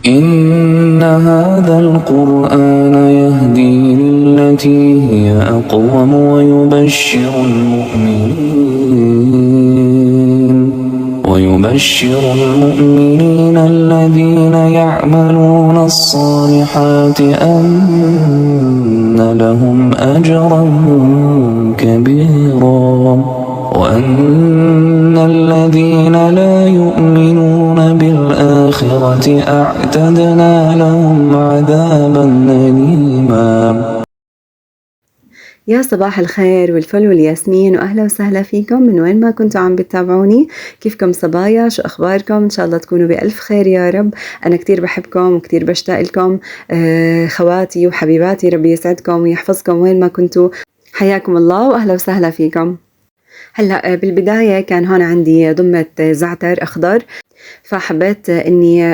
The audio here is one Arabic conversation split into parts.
إن هذا القرآن يهدي للتي هي أقوم ويبشر المؤمنين الذين يعملون الصالحات أن لهم أجرا كبيرا وأن الذين لا يؤمنون بالآخرة أعتدنا لهم عذابا أليما. يا صباح الخير والفل والياسمين، وأهلا وسهلا فيكم من وين ما كنتوا عم بتتابعوني. كيفكم صبايا؟ شو أخباركم؟ إن شاء الله تكونوا بألف خير يا رب. أنا كتير بحبكم وكتير بشتاق لكم، خواتي وحبيباتي، ربي يسعدكم ويحفظكم وين ما كنتوا. حياكم الله وأهلا وسهلا فيكم. هلأ بالبداية كان هون عندي ضمة زعتر أخضر، فحبيت إني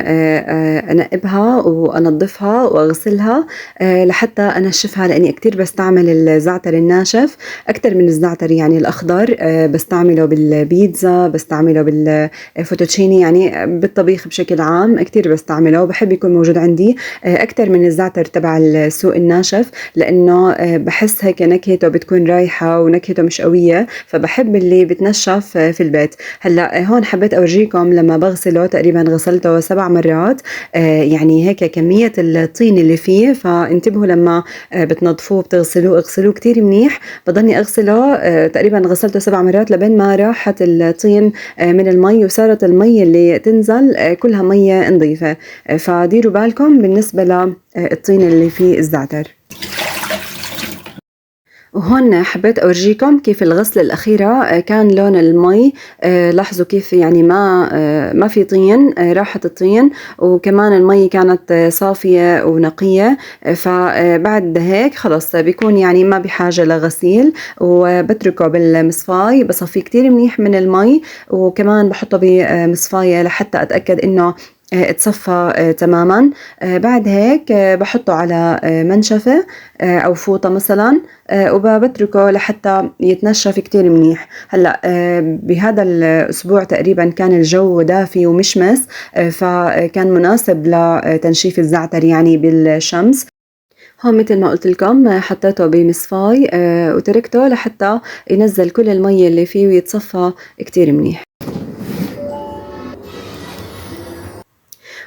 أنقبها وأنظفها وأغسلها لحتى أنشفها، لأني كتير بستعمل الزعتر الناشف أكتر من الزعتر يعني الأخضر. بستعمله بالبيتزا، بستعمله بالفوتوتشيني، يعني بالطبيخ بشكل عام كتير بستعمله، وبحب يكون موجود عندي أكتر من الزعتر تبع السوق الناشف، لأنه بحس هيك نكهته بتكون رايحة ونكهته مش قوية، فبحب اللي بتنشف في البيت. هلأ هون حبيت أورجيكم لما بغسله، تقريبا غسلته 7 مرات، يعني هيك كمية الطين اللي فيه، فانتبهوا لما بتنظفوه بتغسلوه اغسلوه كتير منيح. بضلني أغسله تقريبا غسلته 7 مرات لبين ما راحت الطين من المي، وصارت المي اللي تنزل كلها مية نظيفة. فديروا بالكم بالنسبة للطين اللي فيه الزعتر. وهون حبيت أورجيكم كيف الغسلة الأخيرة كان لون المي، لاحظوا كيف يعني ما في طين، راحت الطين، وكمان المي كانت صافية ونقية. فبعد هيك خلص بيكون يعني ما بحاجة لغسيل، وبتركه بالمصفاي، بصفيه كتير منيح من المي، وكمان بحطه بمصفاية لحتى أتأكد إنه اتصفى تماما. بعد هيك بحطه على منشفة أو فوطة مثلا، وبتركه لحتى يتنشف كتير منيح. هلأ بهذا الأسبوع تقريبا كان الجو دافي ومشمس، فكان مناسب لتنشيف الزعتر يعني بالشمس. هون مثل ما قلت لكم حطيته بمصفاي وتركته لحتى ينزل كل المية اللي فيه ويتصفى كتير منيح.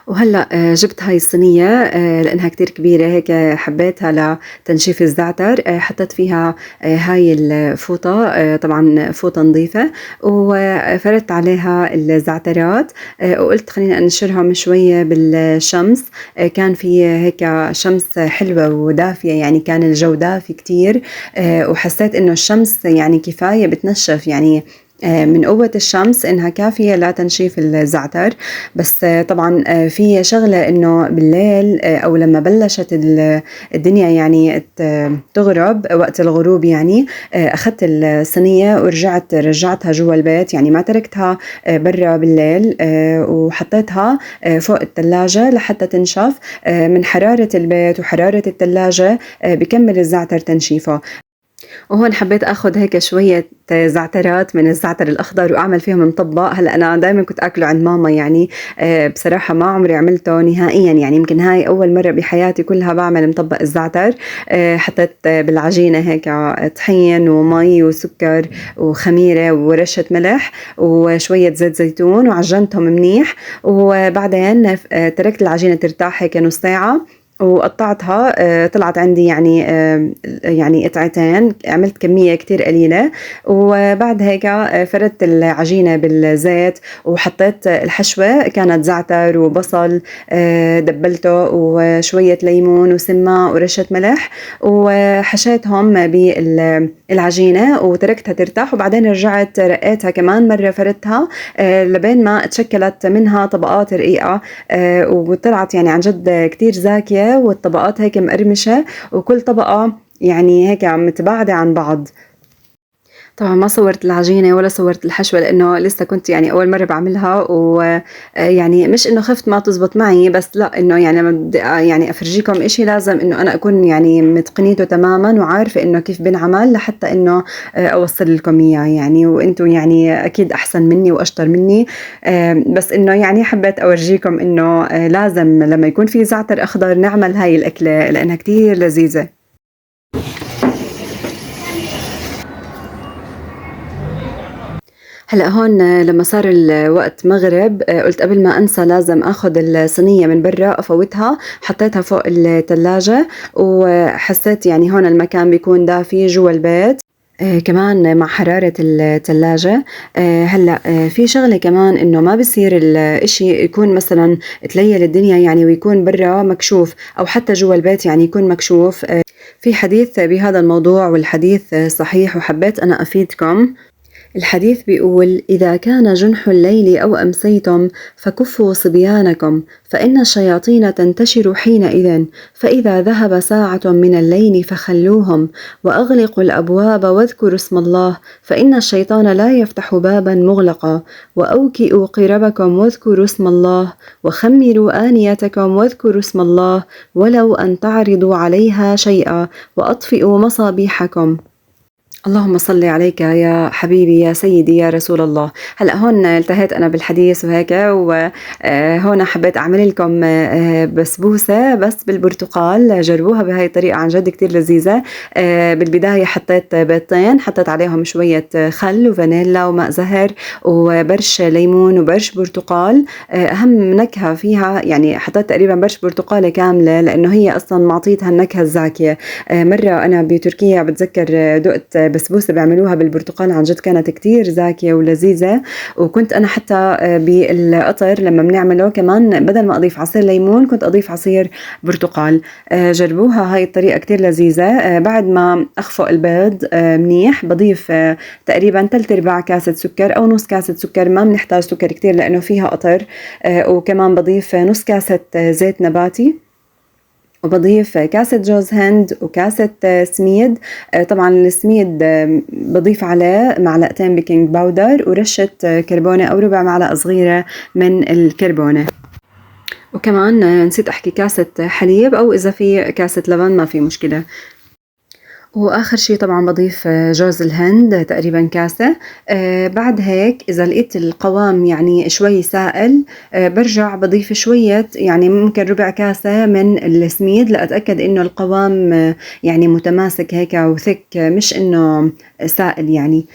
وهلأ جبت هاي الصينية لأنها كتير كبيرة هيك، حبيتها لتنشيف الزعتر. حطيت فيها هاي الفوطة، طبعا فوطة نظيفة، وفردت عليها الزعترات، وقلت خليني أنشرهم شوية بالشمس. كان في هيك شمس حلوة ودافية، يعني كان الجو دافي كتير، وحسيت إنه الشمس يعني كفاية بتنشف، يعني من قوة الشمس إنها كافية لتنشيف الزعتر. بس طبعا في شغلة إنه بالليل أو لما بلشت الدنيا يعني تغرب، وقت الغروب يعني أخذت الصينية رجعتها جوا البيت، يعني ما تركتها برا بالليل، وحطيتها فوق الثلاجة لحتى تنشف. من حرارة البيت وحرارة الثلاجة بكمل الزعتر تنشيفه. وهون حبيت اخذ هيك شوية زعترات من الزعتر الاخضر واعمل فيهم مطبق. هلا انا دائما كنت اكله عند ماما، يعني بصراحة ما عمري عملته نهائيا، يعني يمكن هاي اول مرة بحياتي كلها بعمل مطبق الزعتر. حطيت بالعجينة هيك طحين ومي وسكر وخميرة ورشة ملح وشوية زيت زيتون، وعجنتهم منيح، وبعدين تركت العجينة ترتاح هيك نص ساعة، وقطعتها. طلعت عندي يعني قطعتين، عملت كمية كتير قليلة. وبعد هيك فردت العجينة بالزيت، وحطيت الحشوة كانت زعتر وبصل، دبلته وشوية ليمون وسماء ورشة ملح، وحشيتهم بالعجينة وتركتها ترتاح. وبعدين رجعت رقيتها كمان مرة، فردتها لبين ما تشكلت منها طبقات رقيقة، وطلعت يعني عن جد كتير زاكية، والطبقات هيك مقرمشة، وكل طبقة يعني هيك متباعدة عن بعض. طبعًا ما صوّرت العجينة ولا صوّرت الحشوة، لإنه لسه كنت يعني أول مرّة باعملها، يعني مش إنه خِفت ما تزبط معي، بس لأ، إنه يعني لمّا بدي يعني أفرجيكم إشي لازم إنه أنا أكون يعني متقنيته تمامًا وعارفة إنه كيف بينعمل لحتى إنه أوصّل لكم إياه يعني، وأنتم يعني أكيد أحسن منّي وأشطر منّي، بس إنه يعني حبّيت أورجيكم إنه لازم لمّا يكون في زعتر أخضر نعمل هاي الأكلة لإنها كتير لذيذة. هلأ هون لمّا صار الوقت مغرب قُلت قبل ما أنسى لازم آخُد الصينية من برّا أفوّتها، حطيتها فوق التلاجة وحسّيت يعني هون المكان بيكون دافي جوّا البيت. كمان مع حرارة التلاجة. هلأ في شغلة كمان إنه ما بصير الإشي يكون مثلًا تليّل الدنيا يعني ويكون برّا مكشوف أو حتى جوّا البيت يعني يكون مكشوف. في حديث بهذا الموضوع والحديث صحيح وحبّيت أنا أفيدكم. الحديث بيقول: إذا كان جنح الليل أو أمسيتم فكفوا صبيانكم فإن الشياطين تنتشر حينئذ، فإذا ذهب ساعة من الليل فخلوهم وأغلقوا الأبواب واذكروا اسم الله فإن الشيطان لا يفتح بابا مغلقا، وأوكئوا قربكم واذكروا اسم الله، وخمروا آنيتكم واذكروا اسم الله، ولو أن تعرضوا عليها شيئا، وأطفئوا مصابيحكم. اللهم صل عليك يا حبيبي يا سيدي يا رسول الله. هلأ هون التهيت أنا بالحديث وهيك، وهون حبيت أعمل لكم بسبوسة بس بالبرتقال، جربوها بهاي الطريقة عن جد كتير لذيذة. بالبداية حطيت بيضتين، حطيت عليهم شوية خل وفانيلا وماء زهر وبرش ليمون وبرش برتقال. أهم نكهة فيها يعني حطيت تقريبا برش برتقالة كاملة لأنه هي أصلا معطيتها النكهة الزاكية. مرة أنا بتركيا بتذكر دقت بسبوسة بيعملوها بالبرتقال، عن جد كانت كتير زاكية ولذيذة. وكنت أنا حتى بالقطر لما بنعمله كمان بدل ما أضيف عصير ليمون كنت أضيف عصير برتقال. جربوها هاي الطريقة كتير لذيذة. بعد ما أخفق البيض منيح بضيف تقريبا 3/4 كاسة سكر أو نص كاسة سكر، ما بنحتاج سكر كتير لأنه فيها قطر. وكمان بضيف نص كاسة زيت نباتي، وبضيف كاسة جوز هند وكاسة سميد. طبعا السميد بضيف عليه معلقتين بيكنج باودر ورشة كربونة أو ربع معلقة صغيرة من الكربونة. وكمان نسيت أحكي كاسة حليب أو إذا في كاسة لبن ما في مشكلة. وآخر شي طبعا بضيف جوز الهند تقريبا كاسة. بعد هيك إذا لقيت القوام يعني شوي سائل برجع بضيف شوية يعني ممكن ربع كاسة من السميد لأتأكد إنه القوام يعني متماسك هيك وثك، مش إنه سائل يعني.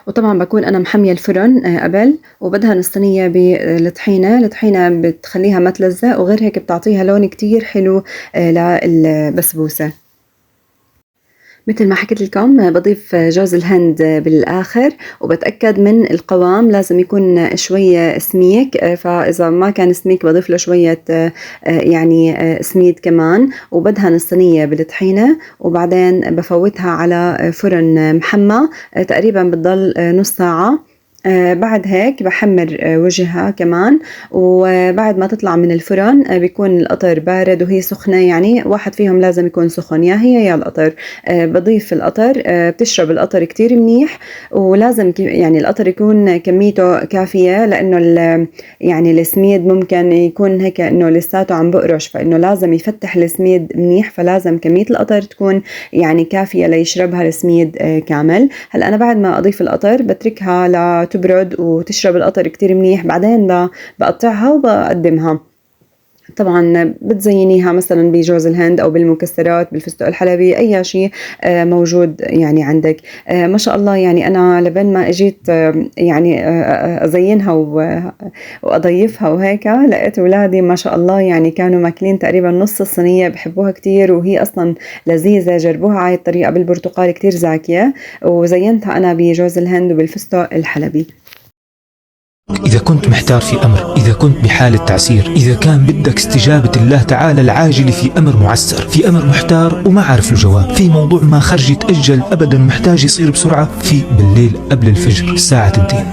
وطبعا بكون أنا محمية الفرن قبل وبدهن الصينية بالطحينة. الطحينة بتخليها ما تلزق وغير هيك بتعطيها لون كتير حلو للبسبوسة. مثل ما حكيت لكم بضيف جوز الهند بالآخر وبتأكد من القوام لازم يكون شوية سميك، فإذا ما كان سميك بضيف له شوية يعني سميد كمان. وبدهن الصينية بالطحينة وبعدين بفوتها على فرن محمى تقريبا بتضل نص ساعة. بعد هيك بحمر وجهها كمان، وبعد ما تطلع من الفرن بيكون القطر بارد وهي سخنة، يعني واحد فيهم لازم يكون سخن يا هي يا القطر. بضيف القطر، بتشرب القطر كتير منيح، ولازم يعني القطر يكون كميته كافية لأنه يعني السميد ممكن يكون هيك إنه لساته عم بقرش، فإنه لازم يفتح السميد منيح، فلازم كمية القطر تكون يعني كافية ليشربها السميد كامل. هلأ أنا بعد ما أضيف القطر بتركها تبرد وتشرب القطر كتير منيح، بعدين بقطعها وبقدمها. طبعا بتزينيها مثلا بجوز الهند او بالمكسرات بالفستق الحلبي اي شيء موجود يعني عندك. ما شاء الله يعني انا لبين ما اجيت يعني ازينها واضيفها وهيك لقيت اولادي ما شاء الله يعني كانوا ماكلين تقريبا نص الصينيه، بحبوها كتير وهي اصلا لذيذه. جربوها على الطريقه بالبرتقال كتير زاكيه، وزينتها انا بجوز الهند وبالفستق الحلبي. إذا كنت محتار في أمر، إذا كنت بحالة تعسير، إذا كان بدك استجابة الله تعالى العاجل في أمر معسر، في أمر محتار وما عارف له جواب، في موضوع ما خرج يتأجل أبدا محتاج يصير بسرعة، في بالليل قبل الفجر الساعة 2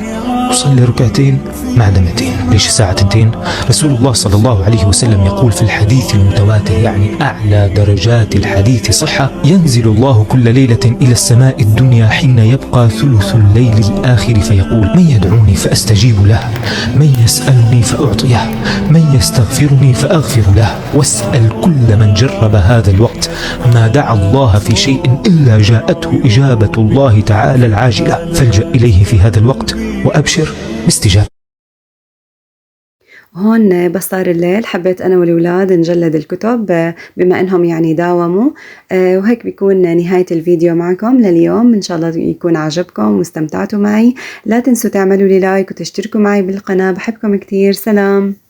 وصلي ركعتين مع دمتين. ليش الساعة 2؟ رسول الله صلى الله عليه وسلم يقول في الحديث المتواتر، يعني أعلى درجات الحديث صحة: ينزل الله كل ليلة إلى السماء الدنيا حين يبقى ثلث الليل الآخر فيقول: من يدعوني فأستجيب له، من يسألني فأعطيه، من يستغفرني فأغفر له. واسأل كل من جرب هذا الوقت ما دعا الله في شيء إلا جاءته إجابة الله تعالى العاجلة، فالجأ إليه في هذا الوقت وأبشر باستجابة. هون بس صار الليل حبيت أنا والأولاد نجلد الكتب بما أنهم يعني داوموا، وهيك بيكون نهاية الفيديو معكم لليوم. إن شاء الله يكون عجبكم واستمتعتوا معي. لا تنسوا تعملوا لي لايك وتشتركوا معي بالقناة. بحبكم كتير. سلام.